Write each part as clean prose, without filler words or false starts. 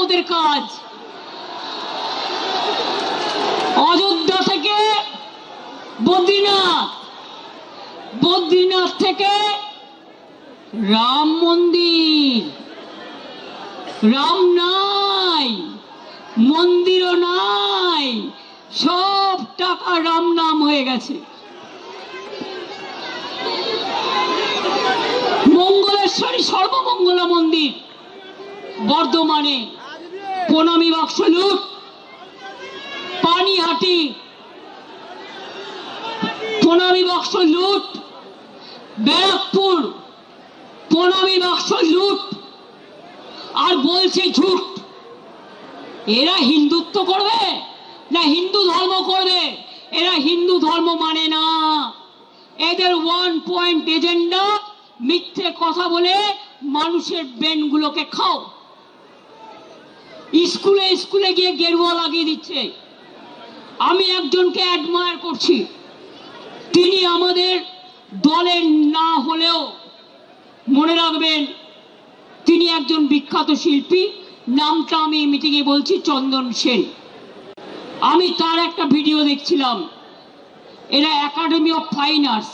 আমাদের কাজ। অযোধ্যা থেকে বদ্রীনাথ, বদ্রীনাথ থেকে রাম মন্দির। রাম নাই, মন্দিরও নাই, সব টাকা রাম নাম হয়ে গেছে। মঙ্গলেশ্বরী সর্বমঙ্গলা মন্দির বর্ধমানে প্রণামী বাক্স লুট, পানিহাটি প্রণামী বাক্স লুট, ব্যারাকপুর প্রণামী বাক্স লুট, আর বলছে ঝুট। এরা হিন্দুত্ব করবে না হিন্দু ধর্ম করবে? এরা হিন্দু ধর্ম মানে না। এদের ওয়ান পয়েন্ট এজেন্ডা, মিথ্যে কথা বলে মানুষের ব্রেনগুলোকে খাও। স্কুলে স্কুলে গিয়ে গেরুয়া লাগিয়ে দিচ্ছে। আমি একজনকে অ্যাডমায়ার করছি, তিনি আমাদের দলের না হলেও মনে রাখবেন তিনি একজন বিখ্যাত শিল্পী, নামটা আমি মিটিংয়ে বলছি, চন্দন সেন। আমি তার একটা ভিডিও দেখছিলাম। এরা academy of fine arts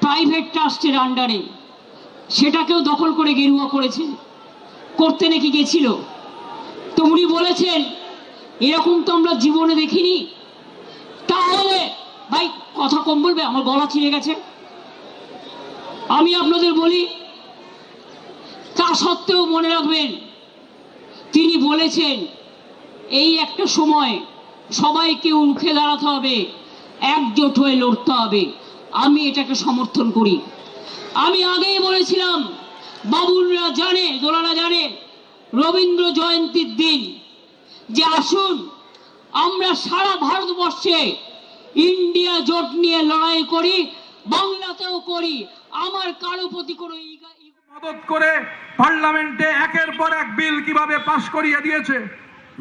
private ট্রাস্টের আন্ডারে, সেটাকেও দখল করে গেরুয়া করেছে, করতে নাকি গেছিল। তো উনি বলেছেন এরকম তো আমরা জীবনে দেখিনি। তাহলে ভাই কথা কম বলবে, আমার গলা ছিঁড়ে গেছে। আমি আপনাদের বলি, তা সত্ত্বেও মনে রাখবেন তিনি বলেছেন এই একটা সময় সবাইকে রুখে দাঁড়াতে হবে, একজোট হয়ে লড়তে হবে। আমি এটাকে সমর্থন করি। আমি আগেই বলেছিলাম, বাবুলরা জানে, দোলারা জানে, রবীন্দ্র জয়ন্তীর দিন যে আসুন আমরা সারা ভারতবর্ষে ইন্ডিয়া জোট নিয়ে লড়াই করি, বাংলাতেও করি। আমার কারো প্রতি কোনো মদত করে পার্লামেন্টে একের পর এক বিল কিভাবে পাশ করিয়ে দিয়েছে।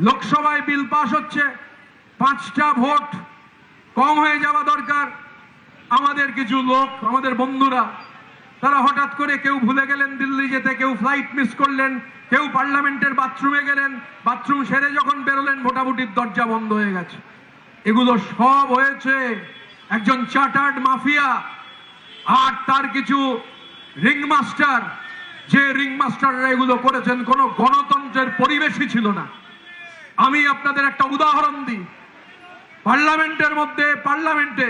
লোকসভায় বিল পাশ হচ্ছে, 5টা ভোট কম হয়ে যাওয়া দরকার। আমাদের কিছু লোক, আমাদের বন্ধুরা, তারা হঠাৎ করে কেউ ভুলে গেলেন দিল্লি যেতে, কেউ ফ্লাইট মিস করলেন, কেউ পার্লামেন্টের বাথরুমে গেলেন, বাথরুম সেরে যখন বেরোলেন ভোটাভুটির দরজা বন্ধ হয়ে গেছে। এগুলো সব হয়েছে একজন চার্টার্ড মাফিয়া আর তার কিছু রিংমাস্টার, যে রিংমাস্টাররা এগুলো করেছেন কোনো গণতন্ত্রের পরিবেশই ছিল না। আমি আপনাদের একটা উদাহরণ দিই। পার্লামেন্টে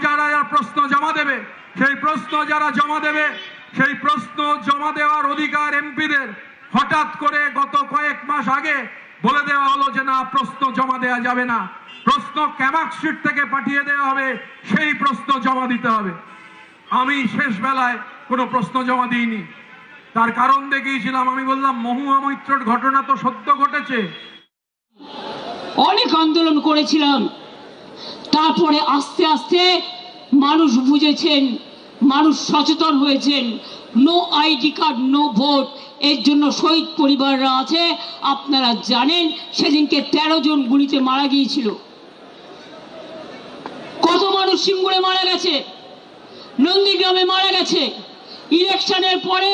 যারা প্রশ্ন জমা দেবে, সেই প্রশ্ন যারা জমা দেবে, সেই প্রশ্ন জমা দেওয়ার অধিকার এমপিদের হঠাৎ করে গত কয়েক মাস আগে বলে দেওয়া হলো যে না, প্রশ্ন জমা দেওয়া যাবে না, প্রশ্ন ক্যামার্কশিট থেকে পাঠিয়ে দেওয়া হবে, সেই প্রশ্ন জমা দিতে হবে। আমি শেষ বেলায় কোনো প্রশ্ন জমা দিইনি, তার কারণ দেখিয়েছিলাম। আমি বললাম মহুয়া মৈত্রর ঘটনা তো সত্য ঘটেছে। অনেক আন্দোলন করেছিলাম, তারপরে আস্তে আস্তে মানুষ বুঝেছেন, মানুষ সচেতন হয়েছেন। No ID card no vote, এর জন্য শহীদ পরিবাররা আছে। আপনারা জানেন সেদিনকে 13 জন গুলিতে মারা গিয়েছিল। কত মানুষ সিঙ্গুরে মারা গেছে, নন্দীগ্রামে মারা গেছে। ইলেকশনের পরে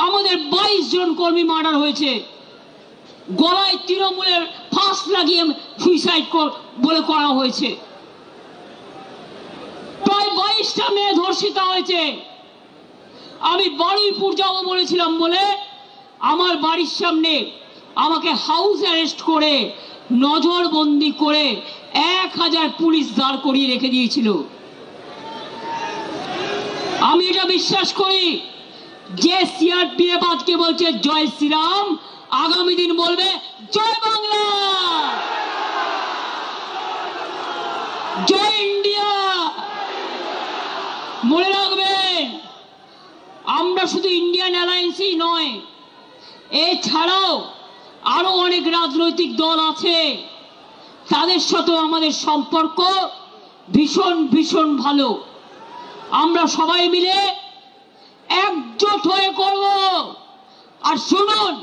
আমাদের 22 জন কর্মী মার্ডার হয়েছে। গলায় তৃণমূলের ফাঁস লাগিয়ে সুইসাইড বলে করা হয়েছে। প্রায় 22টা মেয়ে ধর্ষিতা হয়েছে। আমি বারুইপুর যাবো বলেছিলাম বলে আমার বাড়ির সামনে আমাকে হাউস অ্যারেস্ট করে নজরবন্দি করে 1000 পুলিশ দাঁড় করিয়ে রেখে দিয়েছিল। আমি এটা বিশ্বাস করি যে সিআরপিএফ আজকে বলছে জয় শ্রীরাম, আগামী দিন বলবে জয় বাংলা, জয় ইন্ডিয়া। মনে রাখবেন আমরা শুধু ইন্ডিয়ান অ্যালায়েন্সই নয়, এছাড়াও আরো অনেক রাজনৈতিক দল আছে, তাদের সাথেও আমাদের সম্পর্ক ভীষণ ভীষণ ভালো। আমরা সবাই মিলে একজোট হয়ে করব। আর শুনুন,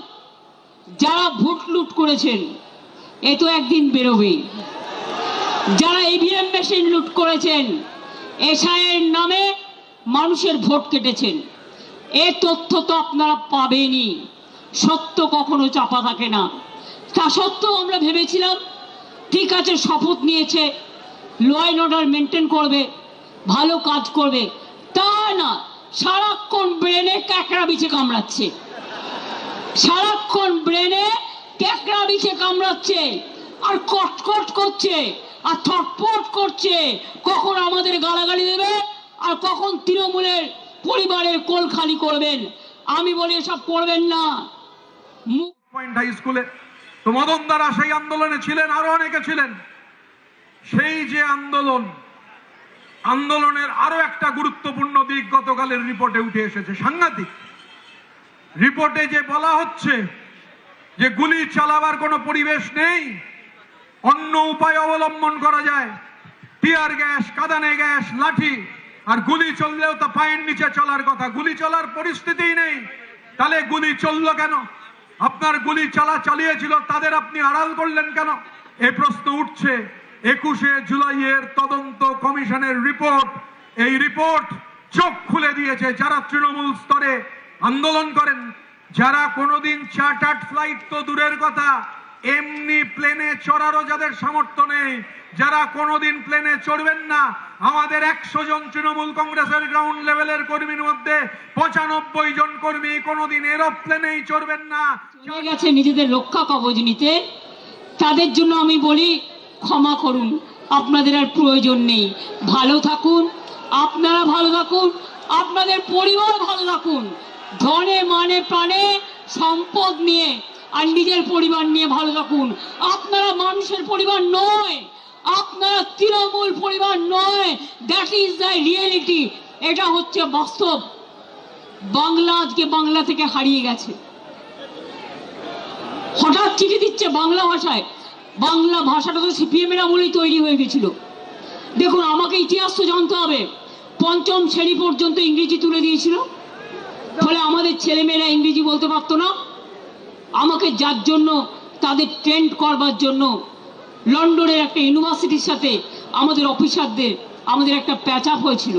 যারা ভোট লুট করেছেন এ তো একদিন বেরোবে। যারা ইভিএম মেশিন লুট করেছেন, এসআইয়ের নামে মানুষের ভোট কেটেছেন, এ তথ্য তো আপনারা পাবেনই। সত্য কখনো চাপা থাকে না। তা সত্ত্বেও আমরা ভেবেছিলাম ঠিক আছে, শপথ নিয়েছে, ল অ্যান্ড অর্ডার মেনটেন করবে, ভালো কাজ করবে। তা না, সারাক্ষণ ব্রেনে ক্যাকড়া বিছে কামড়াচ্ছে, সারাক্ষণ ব্রেনে ক্যাকড়া বিছে কামড়াচ্ছে, আর কটকট করছে, আর ছটফট করছে, কখন আমাদের গালাগালি দেবে আর কখন তৃণমূলের পরিবারের কোল খালি করবেন। আমি বলি এসব করবেন না। পয়েন্ট হাই স্কুলে তো মদন দ্বারা সেই আন্দোলনে ছিলেন, আরো অনেকে ছিলেন। সেই যে আন্দোলনের আরো একটা গুরুত্বপূর্ণ দিক গতকালের রিপোর্টে উঠে এসেছে, সাংঘাতিক। রিপোর্টে যে বলা হচ্ছে যে গুলি চালাবার কোনো পরিবেশ নেই, অন্য উপায় অবলম্বন করা যায়, টিয়ার গ্যাস, কাঁদানে গ্যাস, লাঠি, আর গুলি চললেও তা পায়ের নিচে চলার কথা। গুলি চলার পরিস্থিতিই নেই, তাহলে গুলি চললো কেন? আপনার গুলি চালিয়েছিল তাদের আপনি আড়াল করলেন কেন? এই প্রশ্ন উঠছে। 21শে জুলাইয়ের তদন্ত কমিশনের রিপোর্ট, এই রিপোর্ট চোখ খুলে দিয়েছে যারা তৃণমূল স্তরে আন্দোলন করেন, যারা কোনোদিন চার্টার্ড ফ্লাইট তো দূরের কথা, এমনি প্লেনে চড়ারও যাদের সামর্থ্য নেই, যারা কোনোদিন প্লেনে চড়বেন না। আমাদের 100 জন তৃণমূল কংগ্রেসের গ্রাউন্ড লেভেলের কর্মীর মধ্যে 95 জন কর্মী কোনোদিন এরোপ্লেনেই চড়বেন না। চলে গেছে নিজেদের রক্ষা কবচ নিতে। তাদের জন্য আমি বলি ক্ষমা করুন, আপনাদের আর প্রয়োজন নেই। ভালো থাকুন, আপনারা ভালো থাকুন, আপনাদের পরিবার ভালো থাকুন, ধনে মানে প্রাণে সম্পদ নিয়ে আর নিজের পরিবার নিয়ে ভালো থাকুন। আপনারা মানুষের পরিবার নয়, আপনারা তৃণমূল পরিবার নয়। That is the reality. এটা হচ্ছে বাস্তব। বাংলা আজকে বাংলা থেকে হারিয়ে গেছে। হঠাৎ চিঠি দিচ্ছে বাংলা ভাষায়। বাংলা ভাষাটা তো সিপিএম এর আমলেই তৈরি হয়ে গেছিল। দেখুন, আমাকে ইতিহাস তো জানতে হবে। 5ম শ্রেণী পর্যন্ত ইংরেজি তুলে দিয়েছিল, ফলে আমাদের ছেলেমেয়েরা ইংরেজি বলতে পারতো না। আমাকে যার জন্য তাদের ট্রেন্ড করবার জন্য লন্ডনের একটা ইউনিভার্সিটির সাথে আমাদের অফিসারদের আমাদের একটা প্যাচ আপ হয়েছিল।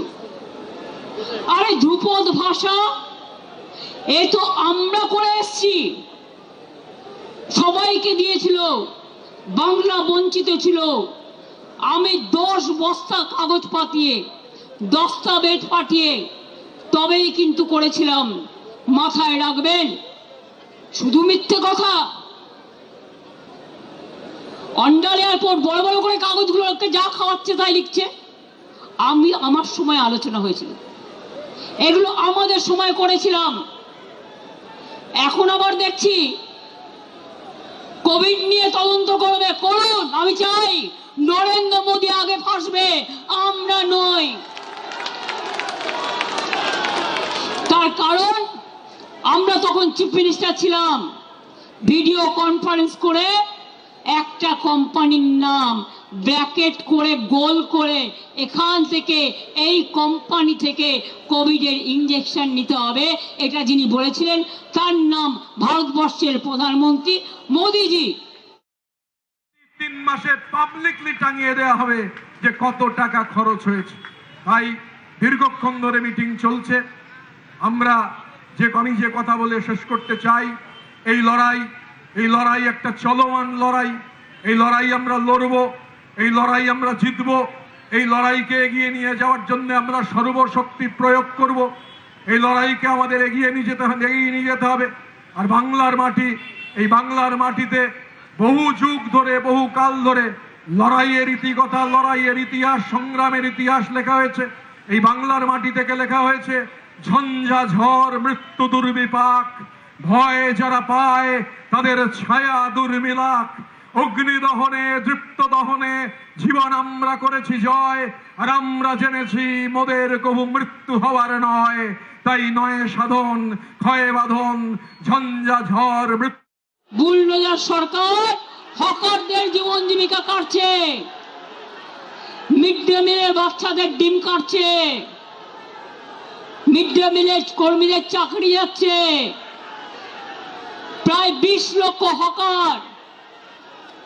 আরে ধ্রুপদ ভাষা এ তো আমরা করে এসছি, সবাইকে দিয়েছিল, বাংলা বঞ্চিত ছিল। আমি 10 বস্তা কাগজ পাঠিয়ে, দস্তাবেজ পাঠিয়ে তবেই কিন্তু করেছিলাম। মাথায় রাখবেন, শুধু মিথ্যে কথা। অন্ডার এয়ারপোর্ট বড় বড় করে কাগজগুলোকে যা খাওয়াচ্ছে তাই লিখছে। আমার সময় আলোচনা হয়েছিল, এগুলো আমাদের সময় করেছিলাম। এখন আবার দেখছি কোভিড নিয়ে তদন্ত করবে, করুন। আমি চাই নরেন্দ্র মোদী আগে ফাঁসবে, আমরা নই। তার কারণ আমরা তখন চিফ মিনিস্টার ছিলাম। ভিডিও কনফারেন্স করে একটা কোম্পানির নাম ব্র্যাকেট করে গোল করে এখান থেকে, এই কোম্পানি থেকে কোভিডের ইঞ্জেকশন নিতে হবে, এটা যিনি বলেছিলেন তার নাম ভারতবর্ষের প্রধানমন্ত্রী মোদিজি। 3 মাসে পাবলিকলি টাঙিয়ে দেওয়া হবে যে কত টাকা খরচ হয়েছে। তাই দীর্ঘক্ষণ ধরে মিটিং চলছে। আমরা আমি যে কথা বলে শেষ করতে চাই, এই লড়াই একটা চলমান লড়াই। এই লড়াই আমরা লড়বো, এই লড়াই আমরা জিতবো। এই লড়াইকে এগিয়ে নিয়ে যাওয়ার জন্য আমরা সর্বশক্তি প্রয়োগ করব। এই লড়াইকে আমাদের এগিয়ে নিয়ে যেতে হবে। আর বাংলার মাটি, এই বাংলার মাটিতে বহু যুগ ধরে, বহু কাল ধরে লড়াইয়ের ইতিকথা, লড়াইয়ের ইতিহাস, সংগ্রামের ইতিহাস লেখা হয়েছে। এই বাংলার মাটি থেকে লেখা হয়েছে, ঝঞ্ঝা ঝড় মৃত্যু দুর্বিপাক, ভয়ে যারা পায় তাদের ছায়া দুর্মিলাক। অগ্নিদহনে, দৃপ্ত দহনে জীবন আমরা করেছি জয়, আর আমরা জেনেছি মোদের কবু মৃত্যু হওয়ার নয়। তাই নয় সাধন, ক্ষয়ে বাঁধন, ঝঞ্ঝা ঝড় মৃত্যু। বুলডোজার সরকার হকারদের জীবন জীবিকা কাটছে, মিড ডে মিলের বাচ্চাদের ডিম কাটছে, মিড ডে মিলের কর্মীদের চাকরি যাচ্ছে। প্রায় 20 লক্ষ হকার,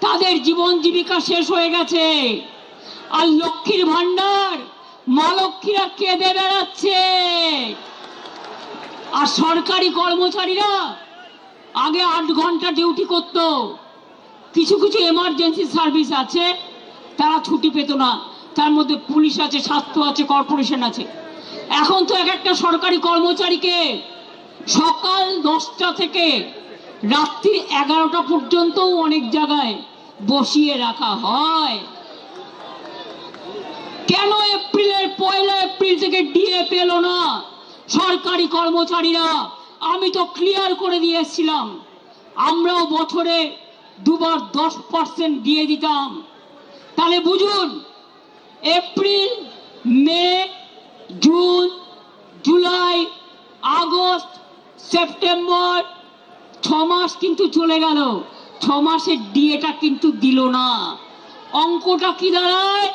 তাদের জীবন জীবিকা শেষ হয়ে গেছে। আর লক্ষ্মীর ভান্ডার মা লক্ষ্মীরা কেঁদে বেড়াচ্ছে। আর সরকারি কর্মচারীরা আগে 8 ঘন্টা ডিউটি করত, কিছু কিছু এমার্জেন্সি সার্ভিস আছে, তারা ছুটি পেত না। তার মধ্যে পুলিশ আছে, স্বাস্থ্য আছে, কর্পোরেশন আছে। এখন তো এক একটা সরকারি কর্মচারীকে সকাল 10টা থেকে রাত্রি 11টা পর্যন্ত অনেক জায়গায় বসিয়ে রাখা হয়। কেন এপ্রিলের 1 এপ্রিল থেকে ডিএ পেল না সরকারি কর্মচারীরা? আমি তো ক্লিয়ার করে দিয়েছিলাম, আমরাও বছরে দুবার 10% দিয়ে দিতাম। তাহলে বুঝুন, এপ্রিল, মে, জুন, জুলাই, আগস্ট, সেপ্টেম্বর, 6 মাস কিন্তু চলে গেল, 6 মাসের ডিএটা কিন্তু দিল না। অঙ্কটা কি দাঁড়ায়?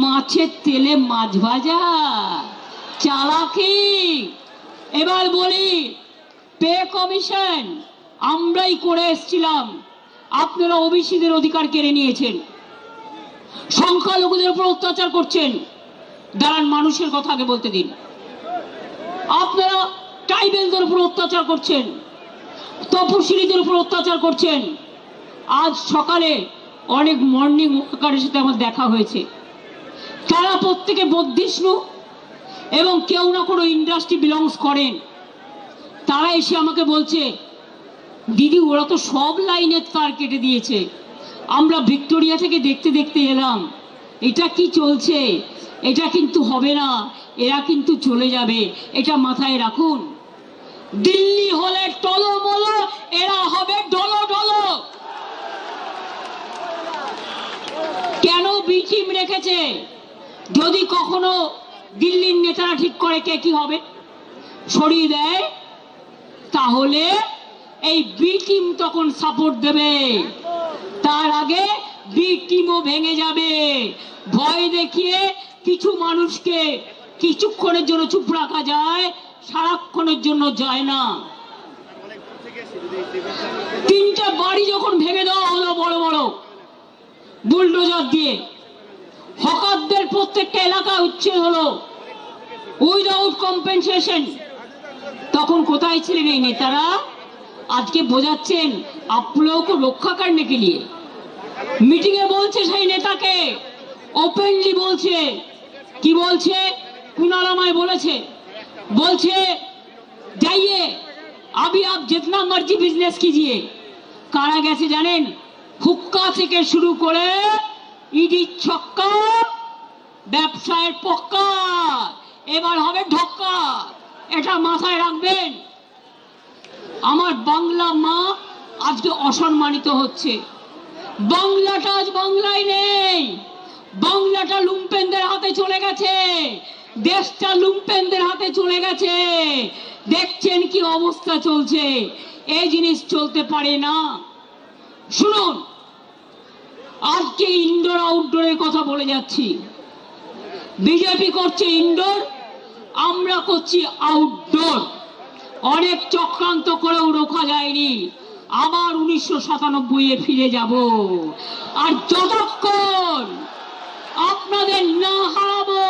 মাছের তেলে মাছ ভাজা, চালাকি। এবার বলি, পে কমিশন আমরাই করে এসেছিলাম, আপনারা ওবিসিদের অধিকার কেড়ে নিয়েছেন, সংখ্যালঘুদের উপর অত্যাচার করছেন। দাঁড়ান, মানুষের কথা আগে বলতে দিন। আপনারা ট্রাইবেলদের উপর অত্যাচার করছেন, তপশিলীদের উপর অত্যাচার করছেন। আজ সকালে অনেক মর্নিং ওয়াকারের সাথে আমার দেখা হয়েছে, তারা প্রত্যেকে বৌদ্ধিষ্ণু এবং কেউ না কোনো ইন্ডাস্ট্রি বিলংস করেন। তারা এসে আমাকে বলছে, দিদি ওরা তো সব লাইনের তার কেটে দিয়েছে, আমরা ভিক্টোরিয়া থেকে দেখতে দেখতে এলাম, এটা কি চলছে? এটা কিন্তু হবে না, এরা কিন্তু চলে যাবে, এটা মাথায় রাখুন। দিল্লি হলে টলমল, এরা হবে ডলো ডলো। কেন বি টিম রেখেছে? যদি কখনো দিল্লির নেতারা ঠিক করে কে কি হবে, সরিয়ে দেয়, তাহলে এই বি টিম তখন সাপোর্ট দেবে। তার আগে বি টিমও ভেঙে যাবে। ভয় দেখিয়ে কিছু মানুষকে কিছুক্ষণের জন্য চুপ রাখা যায়, সারাক্ষণের জন্য যায় না। 3টে বাড়ি যখন ভেঙে দেওয়া হলো বড় বড় বুলডোজার দিয়ে, হকারদের প্রত্যেকটা এলাকা উচ্ছেদ হলো উইদাউট কম্পেনসেশন, তখন কোথায় ছিলেন এই নেতারা? আজকে বোঝাচ্ছেন आप लोगों को रक्षा करने के लिए। মিটিং এ বলছে সেই নেতাকে, ওপেনলি বলছে, কি বলছে? কুনালামায় বলেছে, বলছে जाइए अभी आप जितना मर्जी बिजनेस कीजिए। কারা গেছে জানেন? হুক্কা থেকে শুরু করে ইডি ছক্কা, ব্যবসায়ের পক্কা, এবার হবে ঢক্কা। এটা মাথায় রাখবেন। আমার বাংলা মা আজকে অসম্মানিত হচ্ছে। বাংলাটা আজ বাংলায় নেই, বাংলাটা লুম্পেনদের হাতে চলে গেছে, দেশটা লুম্পেনদের হাতে চলে গেছে। দেখছেন কি অবস্থা চলছে, এই জিনিস চলতে পারে না। শুনুন, আজকে ইনডোর আউটডোরের কথা বলে যাচ্ছি। বিজেপি করছে ইনডোর, আমরা করছি আউটডোর। অনেক চক্রান্ত করেও রোখা যায়নি। আবার 1997-এ ফিরে যাব। আর যতক্ষণ আপনাদের না হারাবো,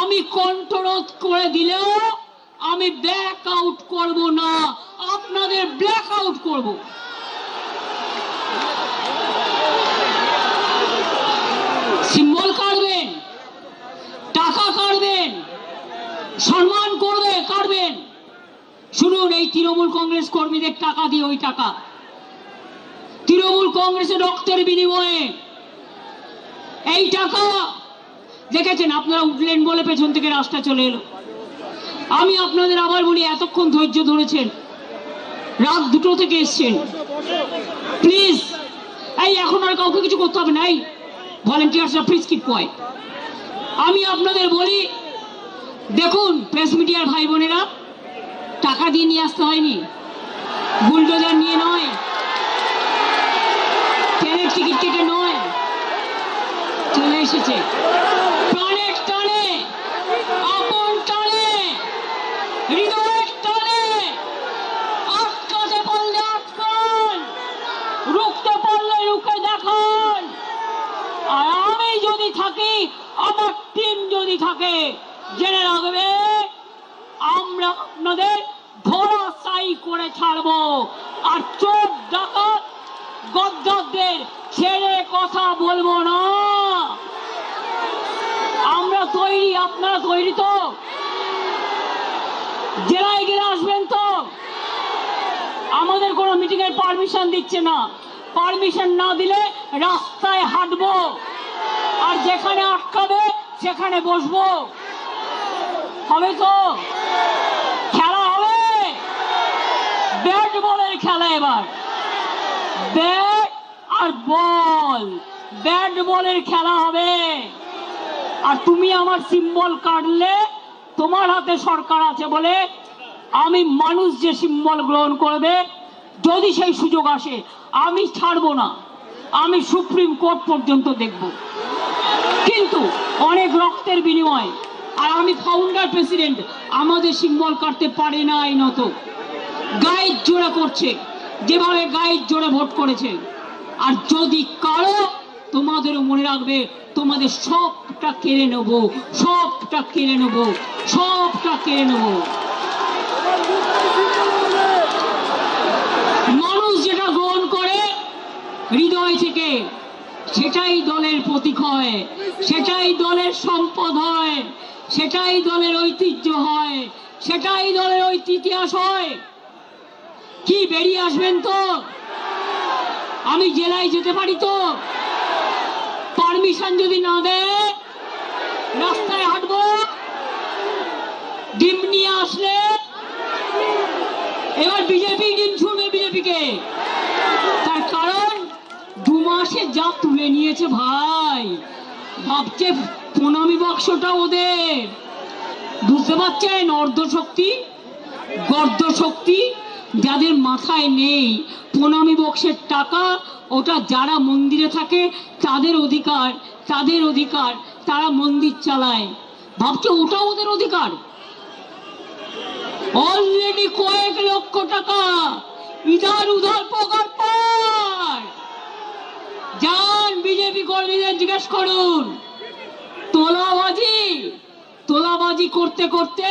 আমি কণ্ঠরোধ করে দিলেও আমি ব্ল্যাক আউট করব না, আপনাদের ব্ল্যাক আউট করব। সিম্বল কাটবেন, টাকা কাটবেন, সম্মান করবে কাটবেন। শুনুন, এই তৃণমূল কংগ্রেস কর্মীদের টাকা দিয়ে, ওই টাকা তৃণমূল কংগ্রেসের রক্তের বিনিময়ে এই টাকা দেখেছেন। আপনারা উঠলেন বলে পেছন থেকে রাস্তা চলে এলো। আমি আপনাদের আবার বলি, এতক্ষণ ধৈর্য ধরেছেন, রাত 2টো থেকে এসছেন, প্লিজ এই এখন আর কাউকে কিছু করতে হবে না, এই ভলেন্টিয়ার্সরা প্লিজ কিপ কোয়াইট। আমি আপনাদের বলি, দেখুন প্রেস মিডিয়ার ভাই বোনেরা, টাকা দিয়ে নিয়ে আসতে হয়নি, বুলডোজার নিয়ে নয়, ট্রেনের টিকিট কেটে নয়, চলে এসেছে প্রাণের টানে, আপন টানে, হৃদয়ের টানে। আটকাতে পারলে আটকান, রুখতে পারলে রুখে দেখান। আর আমি যদি থাকি, আমার টিম যদি থাকে, জেনে রাখবে আমরা আপনাদের ধরাশায়ী করে ছাড়বো। আর চোর ডাকাত গদ্দারদের ছেড়ে কথা বলবো না। আমরা তৈরি, আপনারা তৈরি তো? জেলায় গেলে আসবেন তো? আমাদের কোনো মিটিং এর পারমিশন দিচ্ছে না, পারমিশন না দিলে রাস্তায় হাঁটবো, আর যেখানে আটকাবে সেখানে বসবো। হবে তো? খেলা হবে, ব্যাট বলের খেলা। এবার ব্যাট আর বল, ব্যাট বলের খেলা হবে। আর তুমি আমার সিম্বল কাটলে, তোমার হাতে সরকার আছে বলে আমি মানুষ যে সিম্বল গ্রহণ করবে, যদি সেই সুযোগ আসে আমি ছাড়বো না, আমি সুপ্রিম কোর্ট পর্যন্ত দেখব। কিন্তু অনেক রক্তের বিনিময়, আর আমি ফাউন্ডার প্রেসিডেন্ট, আমাদের সিম্বল কাটতে পারে না এই নত। গাইড জোড়া করছে যেভাবে গাইড জোড়া ভোট করেছে। আর যদি কারো, তোমাদেরও মনে রাখবে, তোমাদের সবটা কেড়ে নেব, সবটা কেড়ে নেব, সবটা কেড়ে নেব। মানুষ যেটা গ্রহণ করে হৃদয় থেকে, সেটাই দলের প্রতীক হয়, সেটাই দলের সম্পদ হয়, সেটাই দলের ঐতিহ্য হয়, সেটাই দলের ইতিহাস হয়। কি বেরিয়ে আসবেন তো? আমি জেলায় যেতে পারি তো? পারমিশন যদি না দেয় রাস্তায় হাঁটবো। ডিম নিয়ে আসলে এবার বিজেপি ডিম ছুড়বে বিজেপিকে। তার কারণ 2 মাসে যা তুলে নিয়েছে ভাই, ভাবছে প্রণামী বাক্সটা ওদের। বুঝতে পারছেন? অর্ধশক্তি, গর্ধশক্তি যাদের মাথায় নেই, প্রণামী বক্সের টাকা ওটা যারা মন্দিরে থাকে তাদের অধিকার, তাদের অধিকার, তারা মন্দির চালায়, ভাবছে ওটা ওদের অধিকার। অলরেডি কয়েক লক্ষ টাকা ইধার উধার পকার পার। যান বিজেপি কর্মীদের জিজ্ঞেস করুন। তোলাবাজি, তোলাবাজি করতে করতে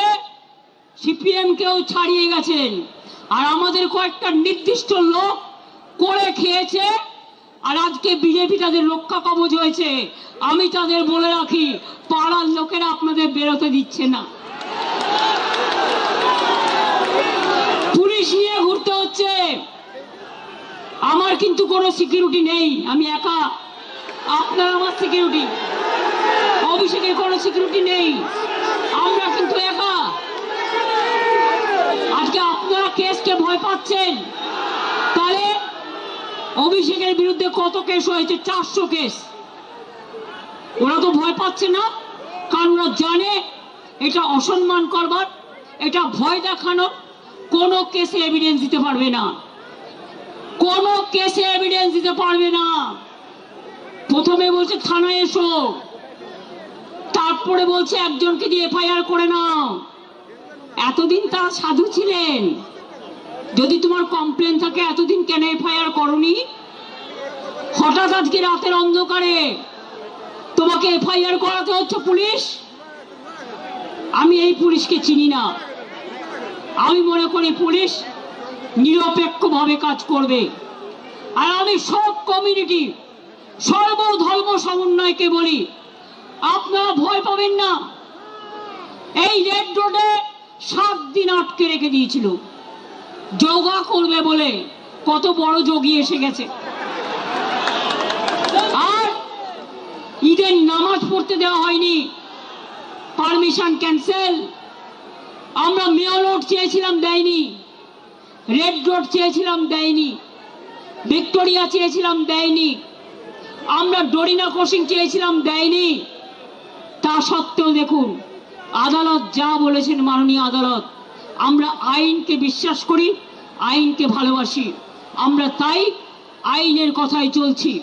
সিপিএম কেও ছাড়িয়ে গেছেন, আর আমাদের কয়েকটা নির্দিষ্ট লোক করে খেয়েছে। আর আজকে বিজেপি তাদের রক্ষা কবচ হয়েছে। আমি তাদের বলে রাখি, পাড়ার লোকেরা আপনাদের বেরোতে দিচ্ছে না। পুলিশ নিয়ে ঘুরতে হচ্ছে। আমার কিন্তু কোনো সিকিউরিটি নেই, আমি একা। আপনার আমার সিকিউরিটি, অভিষেকের কোনো সিকিউরিটি নেই, আমরা কিন্তু একা। আজকে আপনারা কেসকে ভয় পাচ্ছেন, তাহলে অভিষেকের বিরুদ্ধে কত কেস হয়েছে? 400 কেস। ওরা তো ভয় পাচ্ছে না, কারণ ওরা জানে এটা অসম্মান করবার, এটা ভয় দেখানো। কোনো কেসে এভিডেন্স দিতে পারবে না, কোনো কেসে এভিডেন্স দিতে পারবে না। প্রথমে বলছে থানায় এসো, তারপরে বলছে একজনকে দিয়ে এফআইআর করে নাও। এতদিন তারা সাধু ছিলেন। যদি তোমার কমপ্লেন থাকে এতদিন কেন এফআইআর করনি? হঠাৎ আজকে রাতের অন্ধকারে তোমাকে এফআইআর করাতে হচ্ছে পুলিশ? আমি এই পুলিশকে চিনি না। আমি মনে করি পুলিশ নিরপেক্ষভাবে কাজ করবে। আর আমি সব কমিউনিটি, সর্বধর্ম সমন্বয়কে বলি, আপনারা ভয় পাবেন না। এই রেড রোডে 7 দিন আটকে রেখে দিয়েছিল যোগা করবে বলে। কত বড় যোগী এসে গেছে। আর ঈদের নামাজ পড়তে দেওয়া হয়নি, পারমিশন ক্যান্সেল। আমরা মেয়র রোড চেয়েছিলাম, দেয়নি। রেড রোড চেয়েছিলাম, দেয়নি। ভিক্টোরিয়া চেয়েছিলাম, দেয়নি। আমরা ডরিনা ক্রসিং চেয়েছিলাম, দেয়নি। তা সত্ত্বেও দেখুন আদালত যা বলেছেন, মাননীয় আদালত। আমরা আইনকে বিশ্বাস করি, আইনকে ভালোবাসি, আমরা তাই আইনের কথাই চলছি।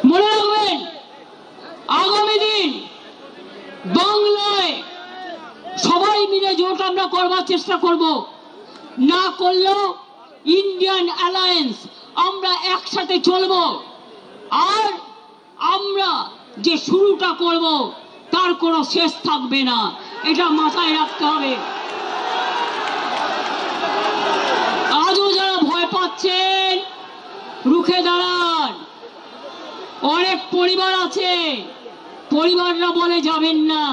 মনে রাখবেন, আগামী দিন বাংলায় সবাই মিলে জোট আমরা করবার চেষ্টা করব। না করলেও ইন্ডিয়ান অ্যালায়েন্স, আমরা একসাথে চলব। আর আমরা যে শুরুটা করব তার কোনো শেষ থাকবে না, এটা মাথায় রাখতে হবে। আজও যারা ভয় পাচ্ছেন, রুখে দাঁড়ান। অনেক পরিবার আছে, পরিবাররা বলে যাবেন না,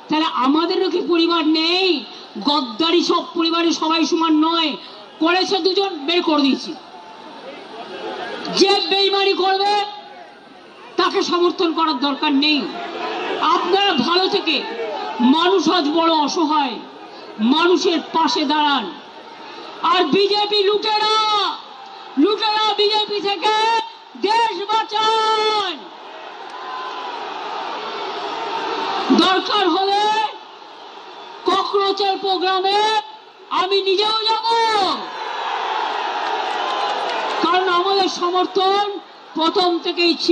তাহলে আমাদেরও কি পরিবার নেই? গদ্দারি সব পরিবারে সবাই সমান নয়, করেছে দুজন, বের করে দিয়েছি। যে বেইমানি করবে তাকে সমর্থন করার দরকার নেই। আপনারা ভালো থেকে, মানুষ আজ বড় অসহায়, মানুষের পাশে দাঁড়ান। আর বিজেপি লুটেরা, লুটেরা বিজেপি থেকে দেশ বাঁচান। দরকার হলে ককরোচের প্রোগ্রামে আমি নিজেও যাব, কারণ আমাদের সমর্থন প্রথম থেকেই ছিল।